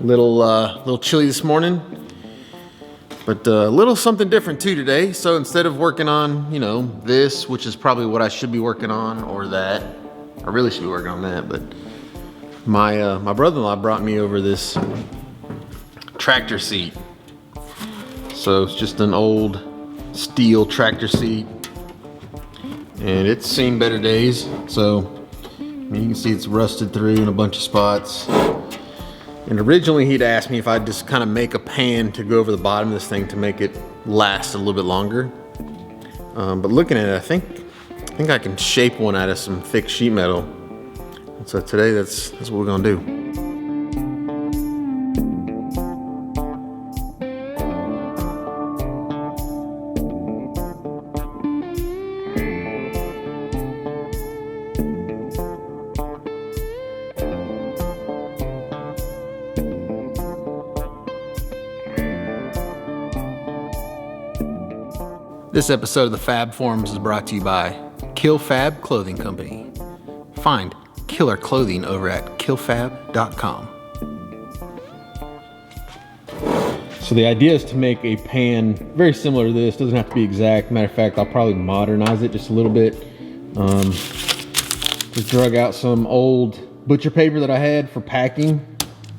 Little chilly this morning, but a little something different too today. So instead of working on, you know, this, which is probably what I should be working on, or that, I really should be working on that, but my brother-in-law brought me over this tractor seat. So it's just an old steel tractor seat, and it's seen better days. So I mean, you can see it's rusted through in a bunch of spots. And originally he'd asked me if I'd just kind of make a pan to go over the bottom of this thing to make it last a little bit longer. But looking at it, I think I can shape one out of some thick sheet metal. And so today that's what we're gonna do. This episode of the Fab Forums is brought to you by Kill Fab Clothing Company. Find killer clothing over at killfab.com. So the idea is to make a pan very similar to this. Doesn't have to be exact. Matter of fact, I'll probably modernize it just a little bit. Just drug out some old butcher paper that I had for packing.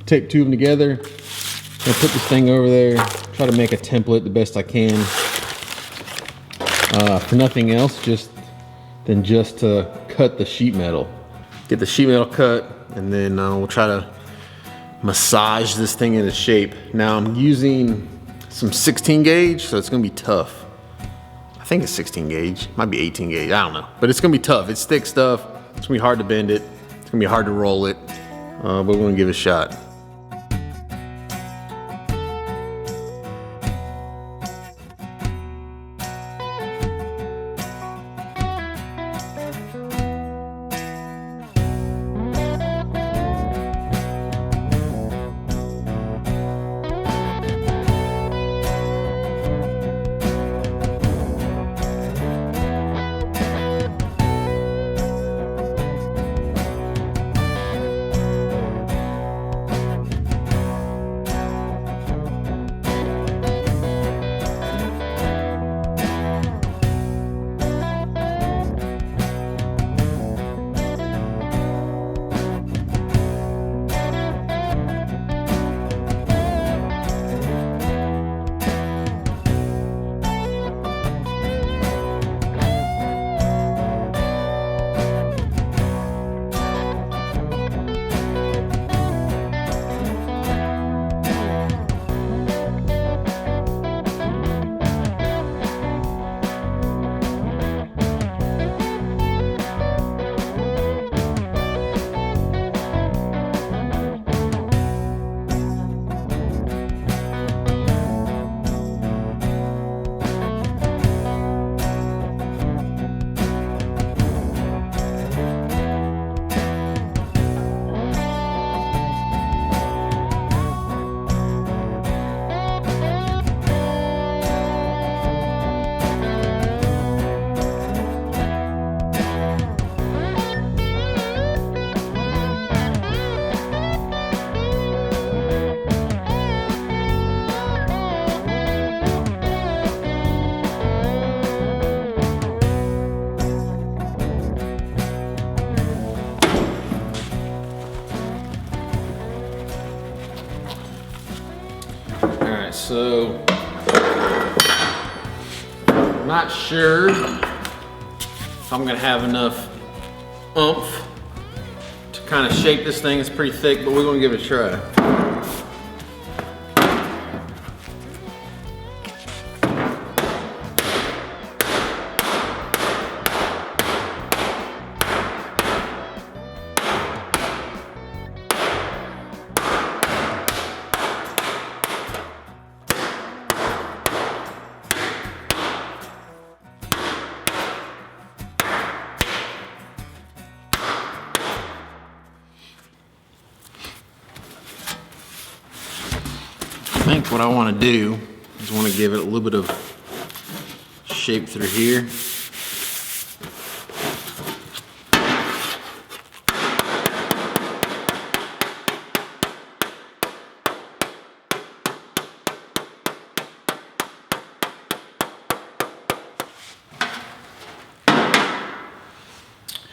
Taped two of them together. I'm gonna put this thing over there. Try to make a template the best I can. For nothing else, just to cut the sheet metal. Get the sheet metal cut, and then we'll try to massage this thing into shape. Now I'm using some 16 gauge, so it's gonna be tough. I think it's 16 gauge, might be 18 gauge, I don't know. But it's gonna be tough, it's thick stuff. It's gonna be hard to bend it. It's gonna be hard to roll it, but we're gonna give it a shot. So, I'm not sure if I'm gonna have enough oomph to kind of shape this thing. It's pretty thick, but we're gonna give it a try. I think what I want to do is want to give it a little bit of shape through here.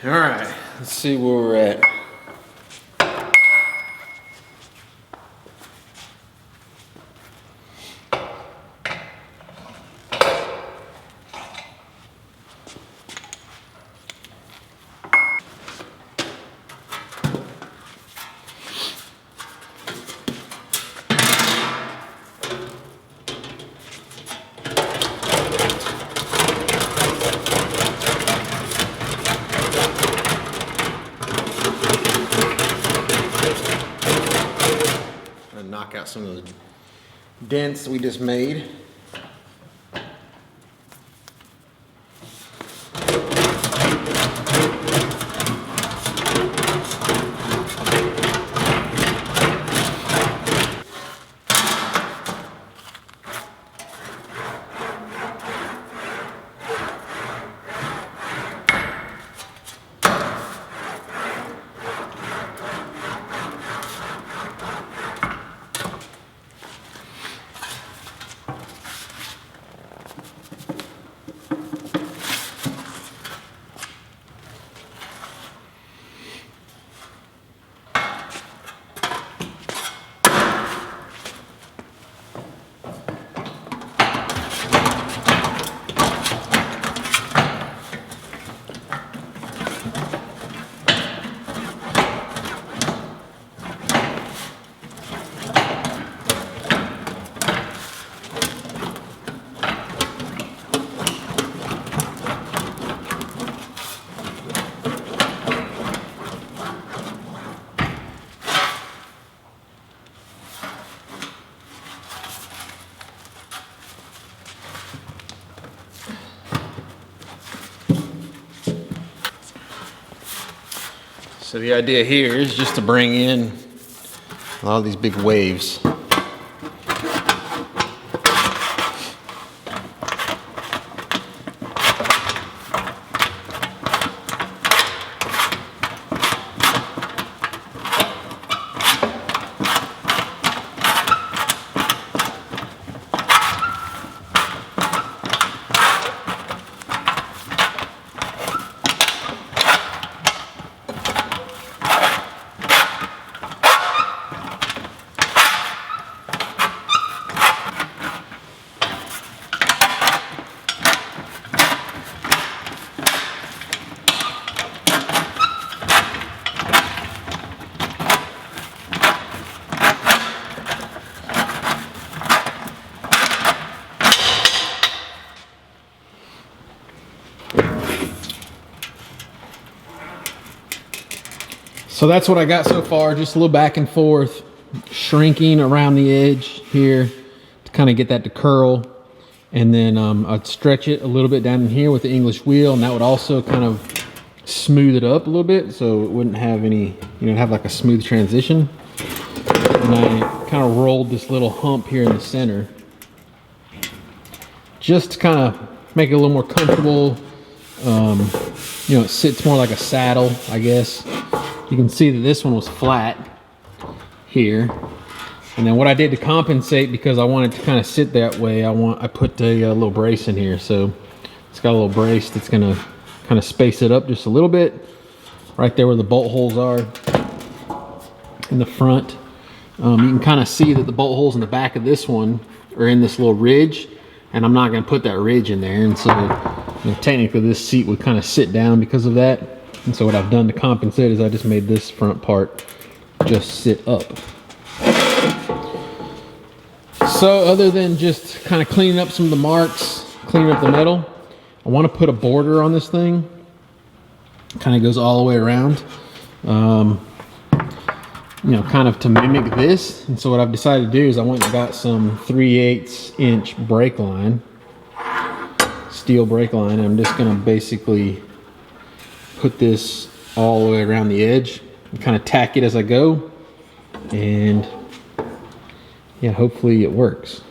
All right, let's see where we're at. Knock out some of the dents we just made. So the idea here is just to bring in a lot of these big waves. So that's what I got so far, just a little back and forth, shrinking around the edge here to kind of get that to curl. And then I'd stretch it a little bit down in here with the English wheel, and that would also kind of smooth it up a little bit so it wouldn't have any, have like a smooth transition. And I kind of rolled this little hump here in the center just to kind of make it a little more comfortable. It sits more like a saddle, I guess. You can see that this one was flat here. And then what I did to compensate, because I wanted to kind of sit that way, I put a little brace in here. So it's got a little brace that's gonna kind of space it up just a little bit, right there where the bolt holes are in the front. You can kind of see that the bolt holes in the back of this one are in this little ridge, and I'm not gonna put that ridge in there. And so technically this seat would kind of sit down because of that. And so what I've done to compensate is I just made this front part just sit up. So other than just kind of cleaning up some of the marks, cleaning up the metal, I want to put a border on this thing. Kind of goes all the way around, kind of to mimic this. And so what I've decided to do is I went and got some 3/8 inch brake line, steel brake line. I'm just going to basically put this all the way around the edge and kind of tack it as I go, and yeah, hopefully it works.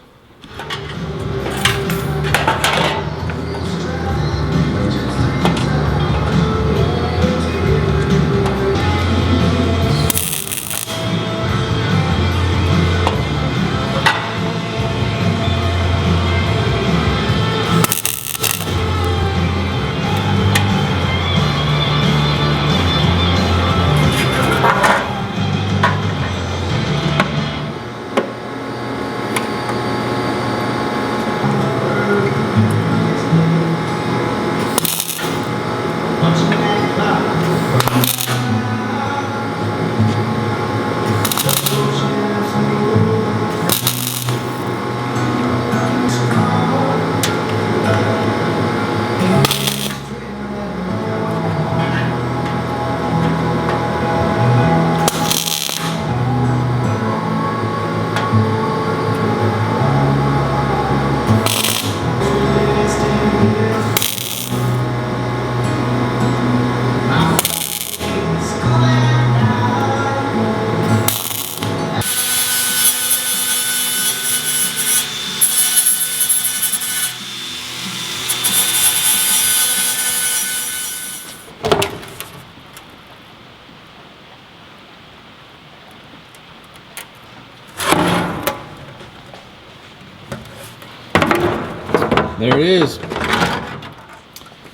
There it is.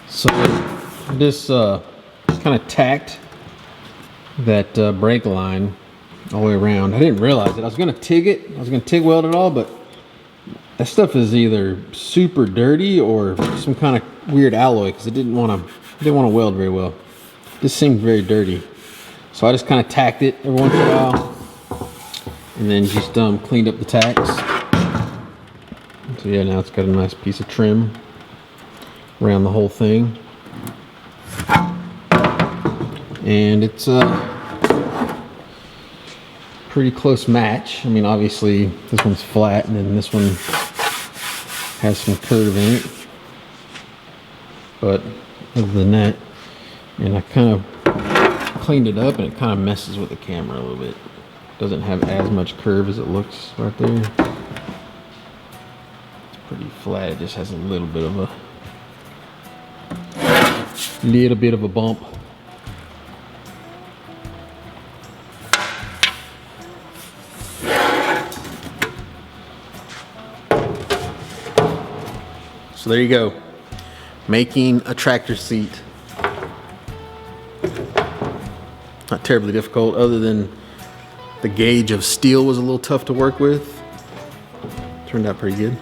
So this kind of tacked that brake line all the way around. I didn't realize it. I was gonna TIG it. I was gonna TIG weld it all, but that stuff is either super dirty or some kind of weird alloy because it didn't want to weld very well. This seemed very dirty, so I just kind of tacked it every once in a while, and then just cleaned up the tacks. So yeah, now it's got a nice piece of trim around the whole thing, and it's pretty close match. I mean, obviously this one's flat and then this one has some curve in it, but other than that, and I kind of cleaned it up and it kind of messes with the camera a little bit. Doesn't have as much curve as it looks right there. It's pretty flat. It just has a little bit of a bump. So there you go, making a tractor seat. Not terribly difficult, other than the gauge of steel was a little tough to work with. Turned out pretty good.